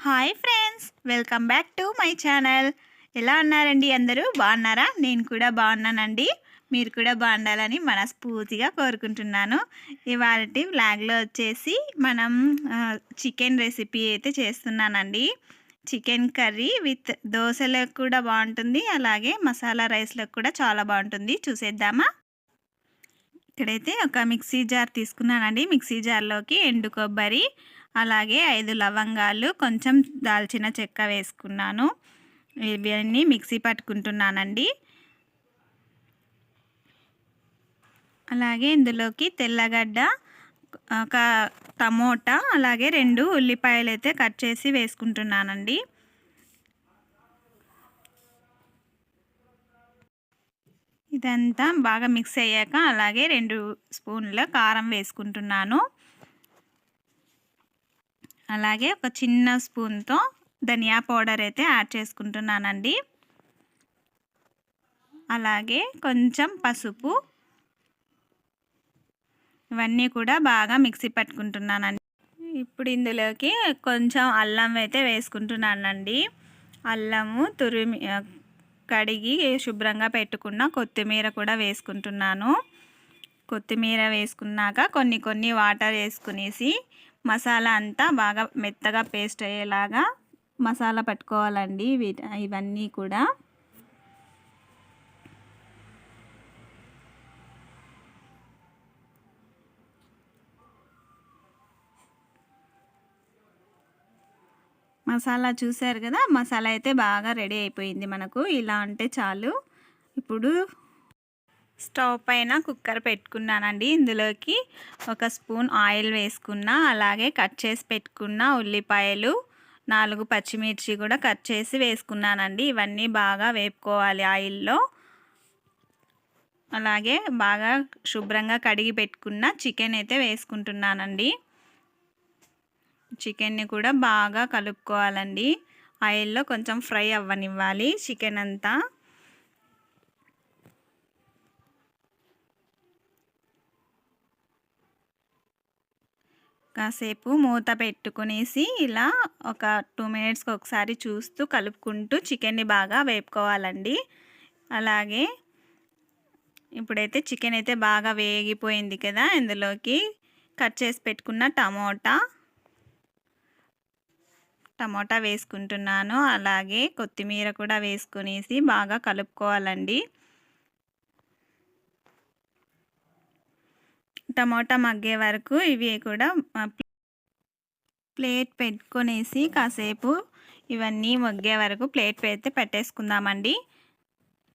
Hi friends, welcome back to my channel. ఎలా ఉన్నారండి? అందరూ బాగున్నారా? నేను కూడా బాగున్నానండి. మీరు కూడా బాగుండాలని మనస్ఫూర్తిగా కోరుకుంటున్నాను. ఇవాళ వ్లాగ్లో వచ్చేసి మనం చికెన్ రెసిపీ అయితే చేస్తున్నానండి. చికెన్ కర్రీ విత్ దోశలకు కూడా బాగుంటుంది, అలాగే మసాలా రైస్లకు కూడా చాలా బాగుంటుంది. చూసేద్దామా? ఇక్కడైతే ఒక మిక్సీ జార్ తీసుకున్నానండి. మిక్సీ జార్లోకి ఎండు కొబ్బరి, అలాగే 5 లవంగాలు, కొంచెం దాల్చిన చెక్క వేసుకున్నాను. ఇవన్నీ మిక్సీ పట్టుకుంటున్నానండి. అలాగే ఇందులోకి తెల్లగడ్డ, ఒక టమోటా, అలాగే 2 ఉల్లిపాయలు అయితే కట్ చేసి వేసుకుంటున్నానండి. ఇదంతా బాగా మిక్స్ అయ్యాక అలాగే 2 స్పూన్ల కారం వేసుకుంటున్నాను. అలాగే ఒక చిన్న స్పూన్తో ధనియా పౌడర్ అయితే యాడ్ చేసుకుంటున్నానండి. అలాగే కొంచెం పసుపు, ఇవన్నీ కూడా బాగా మిక్సీ పట్టుకుంటున్నానండి. ఇప్పుడు ఇందులోకి కొంచెం అల్లం అయితే వేసుకుంటున్నానండి. అల్లము కడిగి శుభ్రంగా పెట్టుకున్న కొత్తిమీర కూడా వేసుకుంటున్నాను. కొత్తిమీర వేసుకున్నాక కొన్ని వాటర్ వేసుకునేసి మసాలా అంతా బాగా మెత్తగా పేస్ట్ అయ్యేలాగా మసాలా పట్టుకోవాలండి. ఇవన్నీ కూడా మసాలా చూసారు కదా, మసాలా అయితే బాగా రెడీ అయిపోయింది. మనకు ఇలా ఉంటే చాలు. ఇప్పుడు స్టవ్ పైన కుక్కర్ పెట్టుకున్నానండి. ఇందులోకి ఒక స్పూన్ ఆయిల్ వేసుకున్నా, అలాగే కట్ చేసి పెట్టుకున్న ఉల్లిపాయలు, 4 పచ్చిమిర్చి కూడా కట్ చేసి వేసుకున్నానండి. ఇవన్నీ బాగా వేపుకోవాలి ఆయిల్లో. అలాగే బాగా శుభ్రంగా కడిగి పెట్టుకున్న చికెన్ అయితే వేసుకుంటున్నానండి. చికెన్ని కూడా బాగా కలుపుకోవాలండి. ఆయిల్లో కొంచెం ఫ్రై అవ్వనివ్వాలి చికెన్ అంతా. కాసేపు మూత పెట్టుకునేసి ఇలా ఒక 2 మినిట్స్కి ఒకసారి చూస్తూ కలుపుకుంటూ చికెన్ని బాగా వేపుకోవాలండి. అలాగే ఇప్పుడైతే చికెన్ అయితే బాగా వేగిపోయింది కదా, ఇందులోకి కట్ చేసి పెట్టుకున్న టమోటా వేసుకుంటున్నాను. అలాగే కొత్తిమీర కూడా వేసుకునేసి బాగా కలుపుకోవాలండి. టమోటా మగ్గే వరకు ఇవి కూడా ప్లేట్ పెట్టుకొనేసి కాసేపు ఇవన్నీ మగ్గే వరకు ప్లేట్ అయితే పెట్టేసుకుందామండి.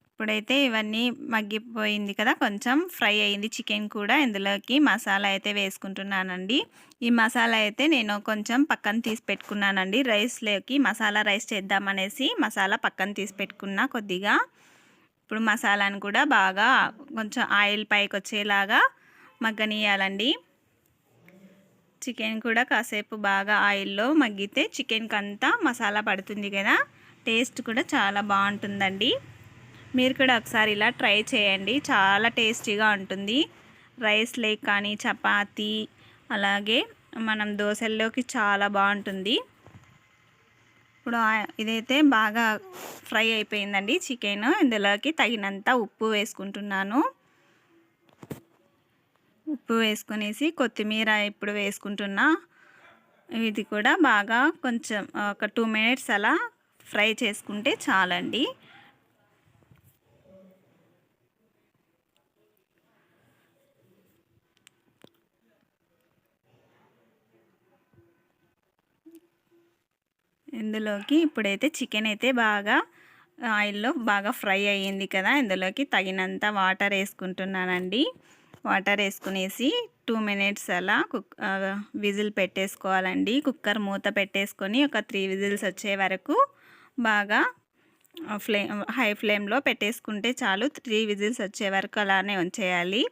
ఇప్పుడైతే ఇవన్నీ మగ్గిపోయింది కదా, కొంచెం ఫ్రై అయింది చికెన్ కూడా. ఇందులోకి మసాలా అయితే వేసుకుంటున్నానండి. ఈ మసాలా అయితే నేను కొంచెం పక్కన తీసి పెట్టుకున్నానండి. రైస్లోకి మసాలా రైస్ చేద్దామనేసి మసాలా పక్కన తీసి పెట్టుకున్నా కొద్దిగా. ఇప్పుడు మసాలాను కూడా బాగా కొంచెం ఆయిల్ పైకి వచ్చేలాగా మగ్గనియాలండి. చికెన్ కూడా కాసేపు బాగా ఆయిల్లో మగ్గితే చికెన్కి అంతా మసాలా పడుతుంది కదా, టేస్ట్ కూడా చాలా బాగుంటుందండి. మీరు కూడా ఒకసారి ఇలా ట్రై చేయండి, చాలా టేస్టీగా ఉంటుంది. రైస్ లేక్ కానీ చపాతీ, అలాగే మనం దోశల్లోకి చాలా బాగుంటుంది. ఇప్పుడు ఇదైతే బాగా ఫ్రై అయిపోయిందండి చికెన్. ఇందులోకి తగినంత ఉప్పు వేసుకుంటున్నాను. ఉప్పు వేసుకునేసి కొత్తిమీర ఇప్పుడు వేసుకుంటున్నా. ఇది కూడా బాగా కొంచెం ఒక 2 మినిట్స్ అలా ఫ్రై చేసుకుంటే చాలండి. ఇందులోకి ఇప్పుడైతే చికెన్ అయితే బాగా ఆయిల్లో బాగా ఫ్రై అయ్యింది కదా, ఇందులోకి తగినంత వాటర్ వేసుకుంటున్నానండి. వాటర్ వేసుకునేసి 2 మినిట్స్ అలా విజిల్ పెట్టేసుకోవాలండి. కుక్కర్ మూత పెట్టేసుకొని ఒక 3 విజిల్స్ వచ్చే వరకు బాగా హై ఫ్లేమ్లో పెట్టేసుకుంటే చాలు. 3 విజిల్స్ వచ్చే వరకు అలానే ఉంచేయాలి.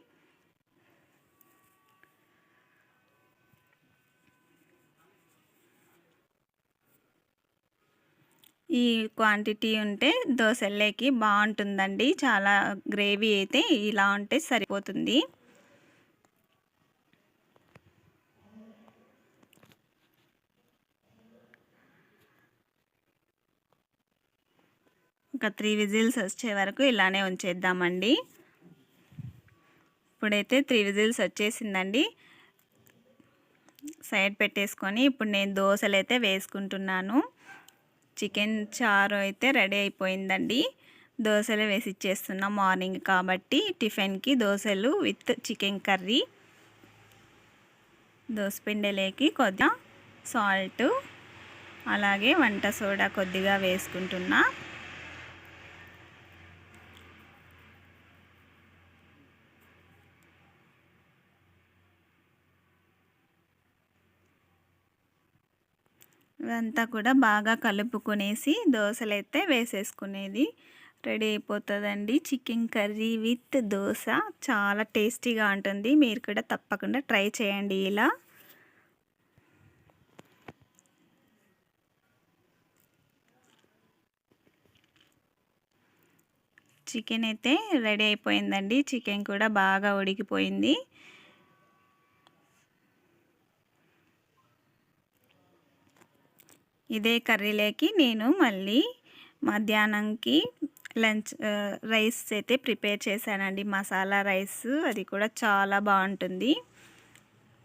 ఈ క్వాంటిటీ ఉంటే దోశల్లోకి బాగుంటుందండి. చాలా గ్రేవీ అయితే ఇలా ఉంటే సరిపోతుంది. ఒక 3 విజిల్స్ వచ్చే వరకు ఇలానే ఉంచేద్దామండి. ఇప్పుడైతే 3 విజిల్స్ వచ్చేసిందండి. సైడ్ పెట్టేసుకొని ఇప్పుడు నేను దోశలు అయితే వేసుకుంటున్నాను. చికెన్ చారు అయితే రెడీ అయిపోయిందండి. దోశలు వేసి ఇచ్చేస్తున్నా, మార్నింగ్ కాబట్టి టిఫిన్కి దోశలు విత్ చికెన్ కర్రీ. దోసపిండిలోకి కొద్దిగా సాల్ట్ అలాగే వంట సోడా కొద్దిగా వేసుకుంటున్నా. ఇదంతా కూడా బాగా కలుపుకునేసి దోశలు అయితే వేసేసుకునేది రెడీ అయిపోతుందండి. చికెన్ కర్రీ విత్ దోశ చాలా టేస్టీగా ఉంటుంది. మీరు కూడా తప్పకుండా ట్రై చేయండి. ఇలా చికెన్ అయితే రెడీ అయిపోయిందండి. చికెన్ కూడా బాగా ఉడికిపోయింది. ఇదే కర్రీలోకి నేను మళ్ళీ మధ్యాహ్నంకి లంచ్ రైస్ అయితే ప్రిపేర్ చేశానండి. మసాలా రైస్, అది కూడా చాలా బాగుంటుంది.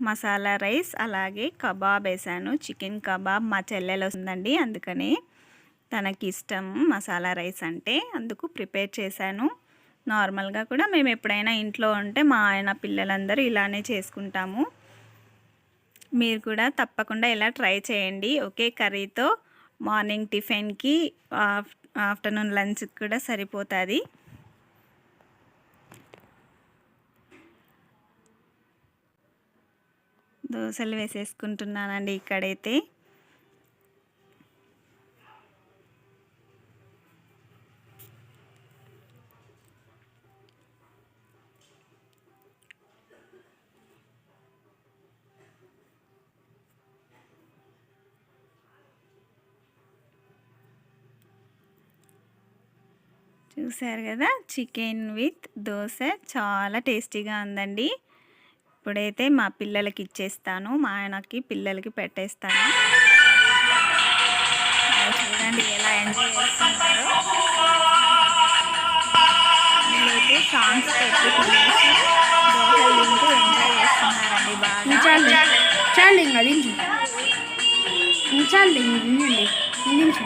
మసాలా రైస్ అలాగే కబాబ్ వేసాను. చికెన్ కబాబ్ మా చెల్లెలు వస్తుందండి, అందుకని తనకి ఇష్టం మసాలా రైస్ అంటే, అందుకు ప్రిపేర్ చేశాను. నార్మల్గా కూడా మేము ఎప్పుడైనా ఇంట్లో ఉంటే మా ఆయన పిల్లలందరూ ఇలానే చేసుకుంటాము. మీరు కూడా తప్పకుండా ఇలా ట్రై చేయండి. ఒకే కర్రీతో మార్నింగ్ టిఫిన్కి ఆఫ్టర్నూన్ లంచ్కి కూడా సరిపోతుంది. దోశలు వేసేసుకుంటున్నానండి ఇక్కడైతే. చూసారు కదా, చికెన్ విత్ దోశ చాలా టేస్టీగా ఉందండి. ఇప్పుడైతే మా పిల్లలకి ఇచ్చేస్తాను, మా ఆయనకి పిల్లలకి పెట్టేస్తాను. చూడండి ఎలా ఎంజాయ్ చేస్తున్నారో. వీళ్ళైతే సాంగ్స్ పెట్టుకునేసి దోశలు తింటూ ఎంజాయ్ చేస్తున్నారండి బాగా. చాలు ఇంకా చాలు ఇంక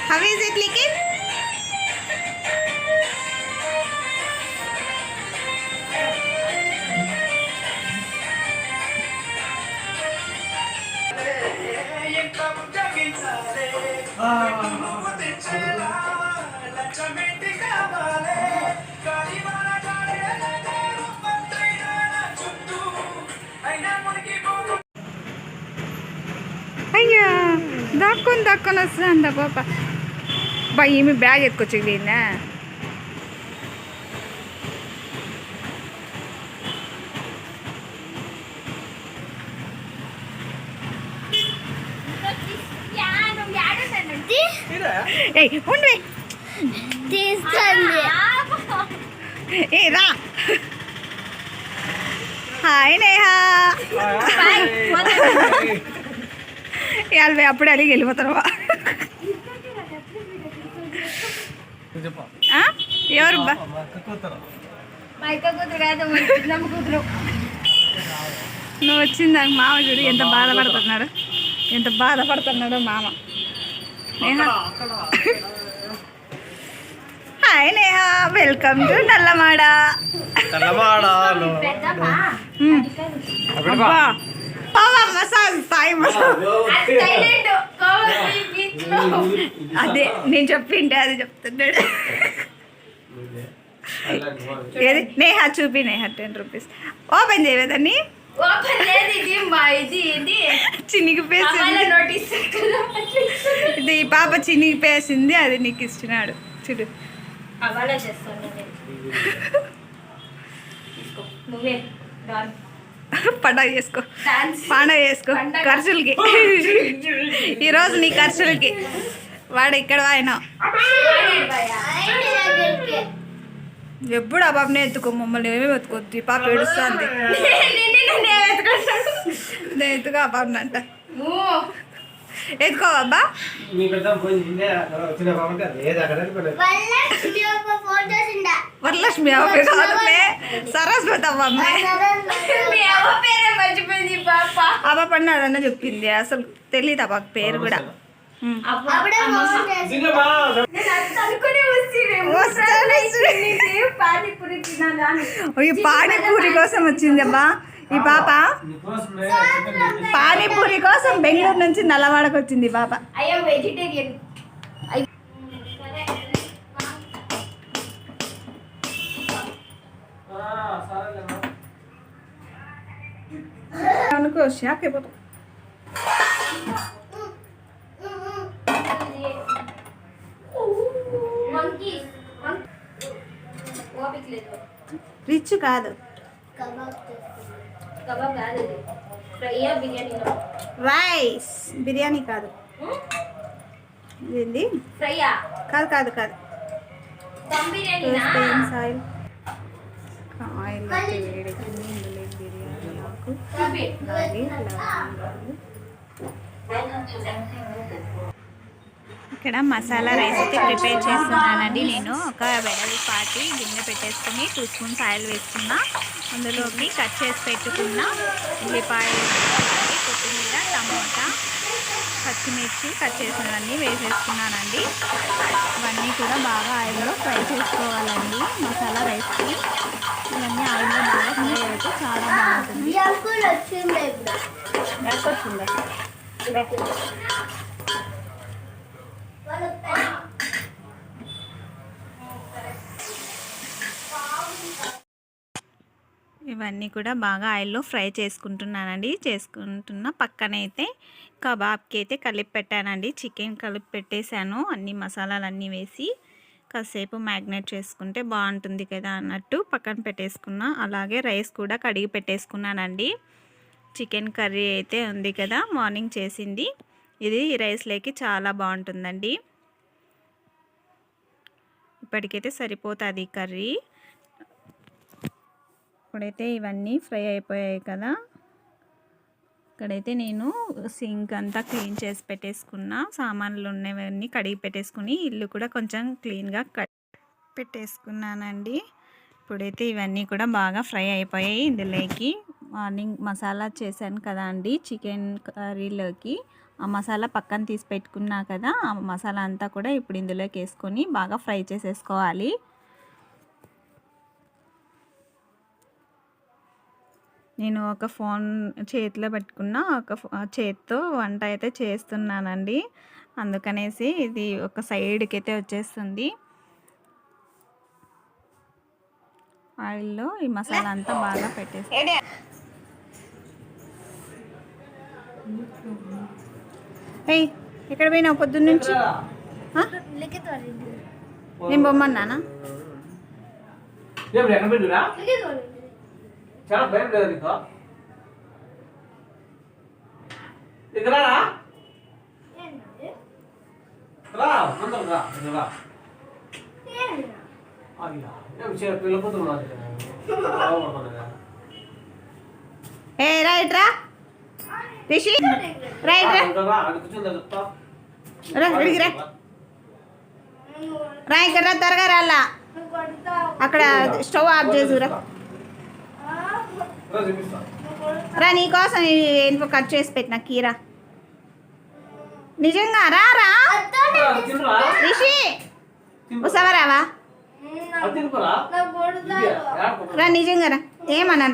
How is it, Likin? అయ్యా దాక్కొని వస్తుందంట పాప. బా ఈమె బ్యాగ్ ఎత్తుకొచ్చి వీడినా. ఏయ్ ఉండి తీసుకోండి. ఏ రా. హాయ్ నేహా. ఇవాళ అప్పుడే అలిగి వెళ్ళిపోతారవా? ఎవరు నువ్వు వచ్చిందాక మామ చూడు ఎంత బాధపడుతున్నాడు మామ. Neha hi Neha, welcome to Nallamada. అదే నేను చెప్పింటే అది చెప్తున్నాడు. ఏది నేహా చూపి, నేహా 10 రూపీస్ ఓపెన్ చేయలేదని చినిగిపేసింది. ఇది ఈ పాప చినిగిపేసింది, అది నీకు ఇచ్చినాడు చూడు. పండగ చేసుకో ఖర్చులకి. ఈరోజు నీ ఖర్చులకి వాడు ఇక్కడ ఆయన ఎప్పుడు ఆ పాపనే ఎత్తుకో, మమ్మల్ని ఏమేమి ఎత్తుకోద్దు. ఈ పాప ఏడుస్తుంది. నేను ఎత్తుకో ఆ పాపని అంట. ఎత్తుకో అబ్బా. వరలక్ష్మి సరస్వతి అవ్వమ్మే ఆ పాప అన్నాడన్న చెప్పింది. అసలు తెలియదు ఆ పాప పేరు కూడా. పానీపూరి కోసం వచ్చింది అబ్బా ఈ పాప. పానీపూరి కోసం బెంగళూరు నుంచి నల్లవాడకు వచ్చింది ఈ పాప. అనుకో షాక్ అయిపోతాం. రిచ్ కాదు, రైస్ బిర్యానీ కాదు. ఇది కాదు కాదు కాదు ఆయిల్ ఆయిల్ వేడెక్కింది. ఇందులో బిర్యానీ ఆకు, లవంగాలు. ఇక్కడ మసాలా రైస్ అయితే ప్రిపేర్ చేస్తున్నానండి. నేను ఒక వెడల్పాటి గిన్నె పెట్టేసుకుని 2 స్పూన్స్ ఆయిల్ వేసుకున్నా. అందులోకి కట్ చేసి పెట్టుకున్న ఉల్లిపాయలు, కొత్తిమీర, టమోటా, పచ్చిమిర్చి కట్ చేసినవన్నీ వేసేసుకున్నానండి. ఇవన్నీ కూడా బాగా ఆయిల్లో ఫ్రై చేసుకోవాలండి. మసాలా రైస్కి ఇవన్నీ ఆయిల్లో బాగా ఫ్రై అయితే చాలా బాగుంటుంది. ఇవన్నీ కూడా బాగా ఆయిల్లో ఫ్రై చేసుకుంటున్నానండి. పక్కనైతే కబాబ్కి అయితే కలిపి పెట్టానండి. చికెన్ కలిపి పెట్టేశాను. అన్ని మసాలాలన్నీ వేసి కాసేపు మ్యాగ్నేట్ చేసుకుంటే బాగుంటుంది కదా అన్నట్టు పక్కన పెట్టేసుకున్నా. అలాగే రైస్ కూడా కడిగి పెట్టేసుకున్నానండి. చికెన్ కర్రీ అయితే ఉంది కదా మార్నింగ్ చేసింది. ఇది రైస్లోకి చాలా బాగుంటుందండి. ఇప్పటికైతే సరిపోతుంది కర్రీ. ఇప్పుడైతే ఇవన్నీ ఫ్రై అయిపోయాయి కదా. ఇక్కడైతే నేను సింక్ అంతా క్లీన్ చేసి పెట్టేసుకున్నా. సామాన్లు ఉన్నవన్నీ కడిగి పెట్టేసుకుని ఇల్లు కూడా కొంచెం క్లీన్గా పెట్టేసుకున్నానండి. ఇప్పుడైతే ఇవన్నీ కూడా బాగా ఫ్రై అయిపోయాయి. ఇందులోకి మార్నింగ్ మసాలా చేశాను కదా అండి చికెన్ కర్రీలోకి, ఆ మసాలా పక్కన తీసి పెట్టుకున్నా కదా, ఆ మసాలా అంతా కూడా ఇప్పుడు ఇందులోకి వేసుకొని బాగా ఫ్రై చేసేసుకోవాలి. నేను ఒక ఫోన్ చేతిలో పెట్టుకున్న, ఒక చేతితో వంట అయితే చేస్తున్నానండి. అందుకనేసి ఇది ఒక సైడ్కి అయితే వచ్చేస్తుంది. ఆయిల్లో ఈ మసాలా అంతా బాగా పెట్టేసి ఇక్కడ పోయినావు పొద్దున్నుంచి? నేను బొమ్మన్నానా? చాలా భయం లేదు నీకు. ఇక్కడ రా ముందు రా. పిల్లపోతున్నా ఏ రైట్ రా రిషి, రైట్ రా ఇక్కడ రా, త్వరగా రాలా. అక్కడ స్టవ్ ఆఫ్ చేసురా. రా నీకోసం ఎందుకు కట్ చేసి పెట్టిన కీరా. నిజంగా రా రా రిషి, వస్తావా రావా? రా నిజంగా రా, ఏమన్నా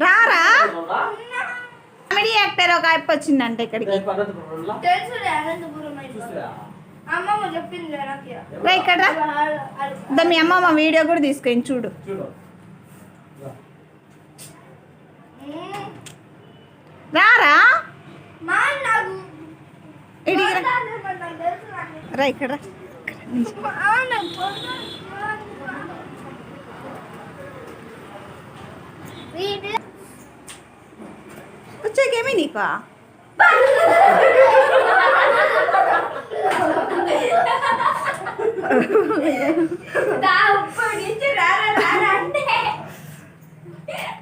రారా. కామెడీ యాక్టర్ ఒక అయిపో వచ్చిందంట ఇక్కడికి. రా ఇక్కడ రా, మీ అమ్మమ్మ వీడియో కూడా తీసుకొని చూడు. రారా రా ఇక్కడ వచ్చాకేమీ నీకు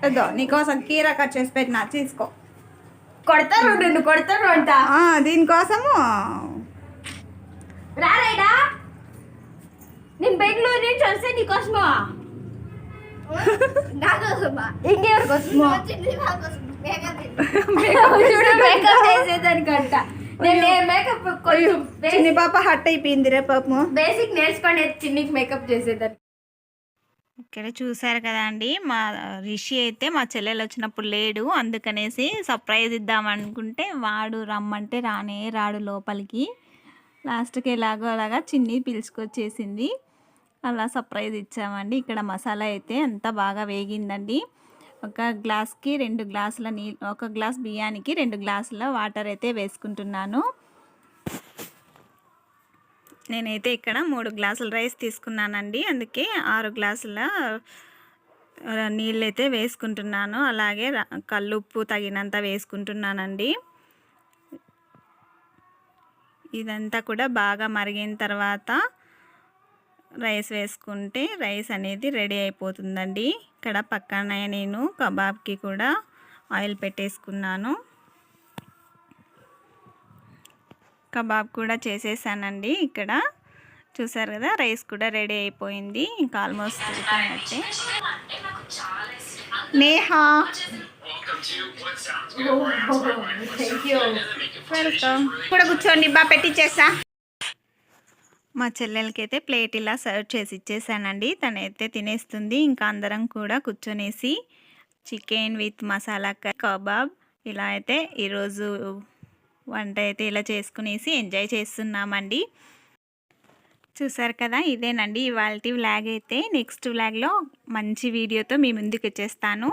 ఏదో నీకోసం కీరా కట్ చేసి పెట్టినా తీసుకో. కొడతారు నిన్ను కొడతారు అంట. దీనికోసము రాలేడా నేను బెంగళూరు నుంచి వస్తే నీకోసమా ఇంకెవరి కోసమా మేకప్ చేసేదానికంట. నేను మేకప్ కొంచెం చిన్ని పాప హట్ అయిపోయింది రే పాపము. బేసిక్ నేర్చుకోండి చిన్నికి మేకప్ చేసేదాన్ని. ఇక్కడ చూసారు కదా అండి, మా రిషి అయితే మా చెల్లెలు వచ్చినప్పుడు లేడు, అందుకనేసి సర్ప్రైజ్ ఇద్దామనుకుంటే వాడు రమ్మంటే రాడు లోపలికి. లాస్ట్కి ఎలాగో అలాగా చిన్ని పిలుచుకొచ్చేసింది, అలా సర్ప్రైజ్ ఇచ్చామండి. ఇక్కడ మసాలా అయితే అంతా బాగా వేగిందండి. ఒక గ్లాస్కి 2 గ్లాసుల నీళ్ళు, ఒక గ్లాస్ బియ్యానికి 2 గ్లాసుల వాటర్ అయితే వేసుకుంటున్నాను. నేనైతే ఇక్కడ 3 గ్లాసుల రైస్ తీసుకున్నానండి, అందుకే 6 గ్లాసుల నీళ్ళు అయితే వేసుకుంటున్నాను. అలాగే కల్లుప్పు తగినంత వేసుకుంటున్నానండి. ఇదంతా కూడా బాగా మరిగిన తర్వాత రైస్ వేసుకుంటే రైస్ అనేది రెడీ అయిపోతుందండి. ఇక్కడ పక్కన నేను కబాబ్కి కూడా ఆయిల్ పెట్టేసుకున్నాను. కబాబ్ కూడా చేసేసానండి. ఇక్కడ చూసారు కదా, రైస్ కూడా రెడీ అయిపోయింది. ఇంకా ఆల్మోస్ట్ అయిపోయినట్టే. నేహా వెల్కమ్. కూడా కూర్చోండి, బాగా పెట్టించేసా. మా చెల్లెలకి అయితే ప్లేట్ ఇలా సర్వ్ చేసి ఇచ్చేసానండి, తనైతే తినేస్తుంది. ఇంకా అందరం కూడా కూర్చొనేసి చికెన్ విత్ మసాలా కబాబ్ ఇలా అయితే ఈరోజు వంట అయితే ఇలా చేసుకునేసి ఎంజాయ్ చేస్తున్నామండి. చూసారు కదా, ఇదేనండి ఇవాళ వ్లాగ్. అయితే నెక్స్ట్ వ్లాగ్లో మంచి వీడియోతో మీ ముందుకు వచ్చేస్తాను.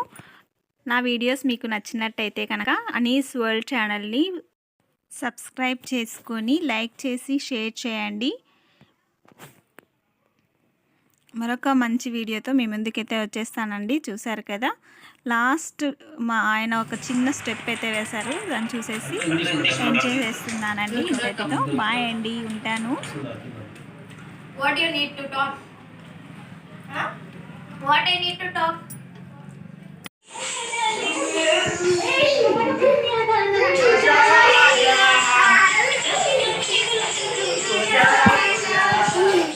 నా వీడియోస్ మీకు నచ్చినట్టయితే కనుక అనీస్ వరల్డ్ ఛానల్ని సబ్స్క్రైబ్ చేసుకొని లైక్ చేసి షేర్ చేయండి. మరొక మంచి వీడియోతో మీ ముందుకైతే వచ్చేస్తానండి. చూసారు కదా, లాస్ట్ మా ఆయన ఒక చిన్న స్టెప్ అయితే వేశారు, దాన్ని చూసేసి ఎంజాయ్ చేస్తున్నానండి. ఇంతటితో బాయ్ అండి, ఉంటాను. What you need to talk? Huh? What I need to talk?